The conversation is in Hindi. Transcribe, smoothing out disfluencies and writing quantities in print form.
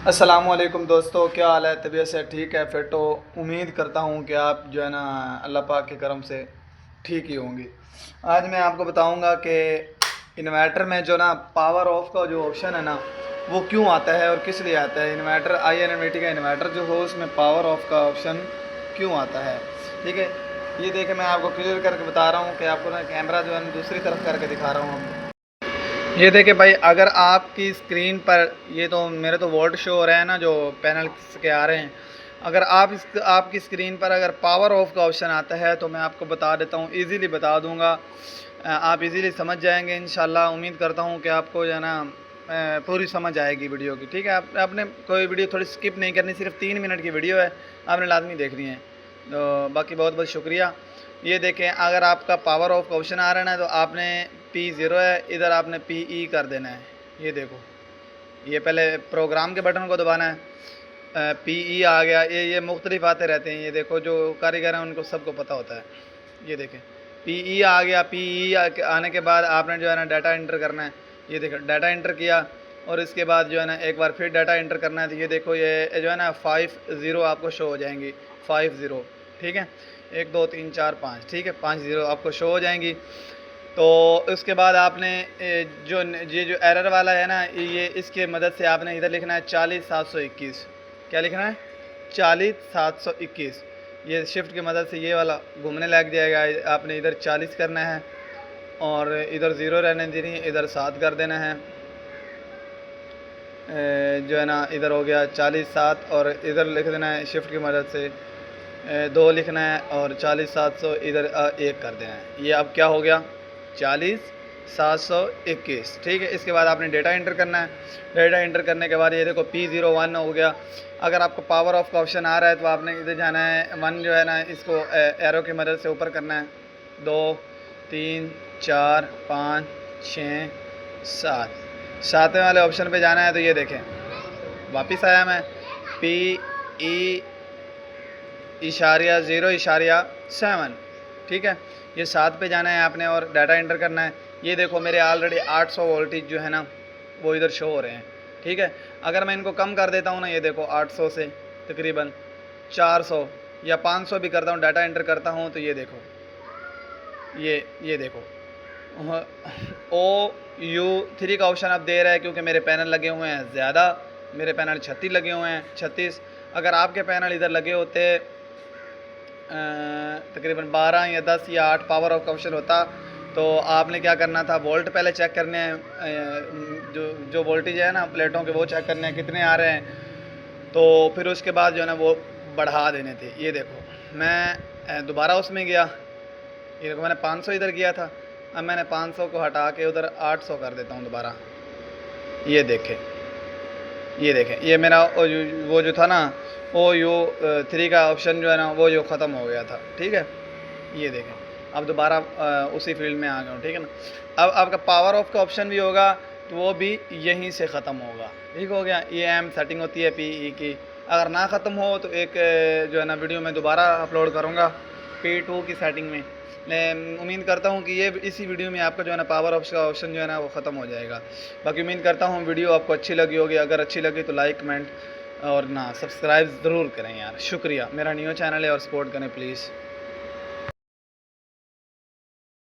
अस्सलामुअलैकुम दोस्तों, क्या हाल है? तबीयत से ठीक है? फिर तो उम्मीद करता हूँ कि आप जो है ना अल्लाह पाक के करम से ठीक ही होंगे। आज मैं आपको बताऊँगा कि इन्वर्टर में जो ना पावर ऑफ का जो ऑप्शन है ना वो क्यों आता है और किस लिए आता है। इन्वर्टर INMT का इन्वर्टर जो हो उसमें पावर ऑफ का ऑप्शन क्यों आता है, ठीक है। ये देखें, मैं आपको क्लियर करके बता रहा हूँ कि आपको ना कैमरा जो है ना दूसरी तरफ करके दिखा रहा हूँ। ये देखिए भाई, अगर आपकी स्क्रीन पर ये तो मेरे तो वोल्ट शो हो रहा है ना जो पैनल के आ रहे हैं। अगर आपकी स्क्रीन पर अगर पावर ऑफ का ऑप्शन आता है तो मैं आपको बता देता हूँ, इजीली बता दूँगा। आप इजीली समझ जाएंगे इंशाल्लाह। उम्मीद करता हूँ कि आपको जो है ना पूरी समझ आएगी वीडियो की, ठीक है। आपने कोई वीडियो थोड़ी स्किप नहीं करनी, सिर्फ 3 मिनट की वीडियो है, आपने लाजमी देखनी है। तो बाकी बहुत बहुत शुक्रिया। ये देखें, अगर आपका पावर ऑफ का ऑप्शन आ रहा है ना तो आपने P0 है, इधर आपने PE कर देना है। ये देखो, ये पहले प्रोग्राम के बटन को दबाना है। PE आ गया। ये मुख्तलिफ आते रहते हैं, ये देखो जो कारीगर हैं उनको सबको पता होता है। ये देखें, PE आ गया। PE आने के बाद आपने जो है ना डाटा एंटर करना है। ये देखो डाटा एंटर किया और इसके बाद जो है ना एक बार फिर डाटा एंटर करना है। तो ये देखो, ये जो है ना 5 0 आपको शो हो जाएंगी। 5 0, ठीक है। 1 2 3 4 5, ठीक है। 5 0 आपको शो हो जाएंगी। तो उसके बाद आपने ये जो एरर वाला है ना, ये इसके मदद से आपने इधर लिखना है 40 721। क्या लिखना है? 40 721। ये शिफ्ट की मदद से ये वाला घूमने लग जाएगा। आपने इधर 40 करना है और इधर 0 रहने देनी है, इधर 7 कर देना है। जो है ना इधर हो गया 40 7 और इधर लिख देना है शिफ्ट की मदद से 2 लिखना है और 40 700 इधर 1 कर देना है। ये अब क्या हो गया? 40 721, ठीक है। इसके बाद आपने डेटा एंटर करना है। डेटा एंटर करने के बाद ये देखो P01 हो गया। अगर आपको पावर ऑफ का ऑप्शन आ रहा है तो आपने इधर जाना है। 1 जो है ना इसको एरो की मदद से ऊपर करना है। 2 3 4 5 6 7, सातवें वाले ऑप्शन पे जाना है। तो ये देखें, वापस आया मैं PE.0.7, ठीक है। ये 7 पे जाना है आपने और डाटा एंटर करना है। ये देखो मेरे ऑलरेडी 800 वोल्टेज जो है ना वो इधर शो हो रहे हैं, ठीक है। अगर मैं इनको कम कर देता हूँ ना, ये देखो 800 से तकरीबन 400 या 500 भी करता हूँ, डाटा एंटर करता हूँ तो ये देखो, ये देखो OU3 का ऑप्शन अब दे रहा है क्योंकि मेरे पैनल लगे हुए हैं ज़्यादा। मेरे पैनल 36 लगे हुए हैं, 36। अगर आपके पैनल इधर लगे होते तकरीबन 12 या 10 या 8 पावर ऑफ का ऑप्शन होता तो आपने क्या करना था, वोल्ट पहले चेक करने हैं। जो वोल्टेज है ना प्लेटों के वो चेक करने हैं कितने आ रहे हैं। तो फिर उसके बाद जो है ना वो बढ़ा देने थे। ये देखो मैं दोबारा उसमें गया। ये देखो मैंने 500 इधर किया था, अब मैंने 500 को हटा के उधर 800 कर देता हूँ दोबारा। ये देखें, ये मेरा वो जो था ना OU3 का ऑप्शन जो है ना वो जो ख़त्म हो गया था, ठीक है। ये देखें, अब दोबारा उसी फील्ड में आ गया हूँ, ठीक है ना। अब आपका पावर ऑफ का ऑप्शन भी होगा तो वो भी यहीं से ख़त्म होगा, ठीक हो गया। ये एम सेटिंग होती है PE की। अगर ना ख़त्म हो तो एक जो है ना वीडियो में दोबारा अपलोड करूँगा P2 की सेटिंग में। मैं उम्मीद करता हूँ कि ये इसी वीडियो में आपका जो है ना पावर ऑफ का ऑप्शन जो है ना वो ख़त्म हो जाएगा। बाकी उम्मीद करता हूँ वीडियो आपको अच्छी लगी होगी। अगर अच्छी लगी तो लाइक कमेंट और ना सब्सक्राइब ज़रूर करें यार। शुक्रिया। मेरा न्यू चैनल है और सपोर्ट करें प्लीज़।